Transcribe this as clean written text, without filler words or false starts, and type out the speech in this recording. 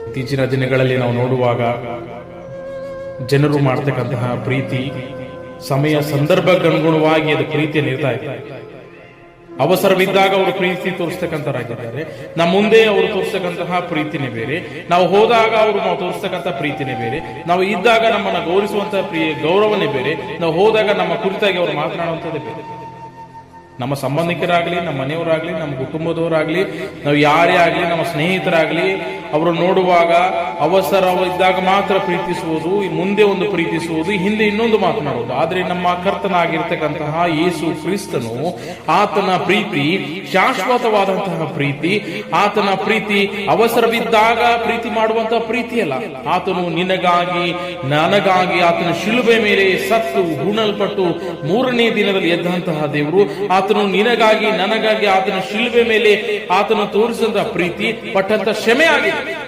ಇತ್ತೀಚಿನ ದಿನಗಳಲ್ಲಿ ನಾವು ನೋಡುವಾಗ ಜನರು ಮಾಡ್ತಕ್ಕಂತಹ ಪ್ರೀತಿ ಸಮಯ ಸಂದರ್ಭಕ್ಕನುಗುಣವಾಗಿ ಅದು ಪ್ರೀತಿಯನ್ನು ಇರ್ತಾ ಇದೆ. ಅವಸರವಿದ್ದಾಗ ಅವರು ಪ್ರೀತಿ ತೋರಿಸ್ತಕ್ಕಂಥವರಾಗಿದ್ದಾರೆ. ನಮ್ಮ ಮುಂದೆ ಅವರು ತೋರಿಸ್ತಕ್ಕಂತಹ ಪ್ರೀತಿನೇ ಬೇರೆ, ನಾವು ಹೋದಾಗ ನಾವು ತೋರಿಸ್ತಕ್ಕಂಥ ಪ್ರೀತಿನೇ ಬೇರೆ, ನಾವು ಇದ್ದಾಗ ನಮ್ಮನ್ನ ಗೌರವಿಸುವಂತಹ ಗೌರವನೇ ಬೇರೆ, ನಾವು ಹೋದಾಗ ನಮ್ಮ ಕುರಿತಾಗಿ ಅವರು ಮಾತನಾಡುವಂಥದ್ದೇ ಬೇರೆ. ನಮ್ಮ ಸಂಬಂಧಿಕರಾಗ್ಲಿ, ನಮ್ಮ ಮನೆಯವರಾಗ್ಲಿ, ನಮ್ಮ ಕುಟುಂಬದವರಾಗ್ಲಿ, ನಾವು ಯಾರೇ ಆಗ್ಲಿ, ನಮ್ಮ ಸ್ನೇಹಿತರಾಗ್ಲಿ, ಅವರು ನೋಡುವಾಗ ಅವಸರವಿದ್ದಾಗ ಮಾತ್ರ ಪ್ರೀತಿಸುವುದು, ಮುಂದೆ ಒಂದು ಪ್ರೀತಿಸುವುದು, ಹಿಂದೆ ಇನ್ನೊಂದು ಮಾತನಾಡುವುದು. ಆದ್ರೆ ನಮ್ಮ ಕರ್ತನಾಗಿರ್ತಕ್ಕಂತಹ ಯೇಸು ಕ್ರಿಸ್ತನು, ಆತನ ಪ್ರೀತಿ ಶಾಶ್ವತವಾದಂತಹ ಪ್ರೀತಿ. ಆತನ ಪ್ರೀತಿ ಅವಸರವಿದ್ದಾಗ ಪ್ರೀತಿ ಮಾಡುವಂತಹ ಪ್ರೀತಿ ಅಲ್ಲ. ಆತನು ನಿನಗಾಗಿ ನನಗಾಗಿ ಆತನ ಶಿಲುಬೆ ಮೇಲೆ ಸತ್ತು ಹೂಣಲ್ಪಟ್ಟು ಮೂರನೇ ದಿನದಲ್ಲಿ ಎದ್ದಂತಹ ದೇವರು. ಆತನು ನಿನಗಾಗಿ ನನಗಾಗಿ ಆತನ ಶಿಲುಬೆ ಮೇಲೆ ಆತನು ತೋರಿಸಿದಂತಹ ಪ್ರೀತಿ, ಪಟ್ಟಂತ ಕ್ಷಮೆ ಆಗಿದೆ.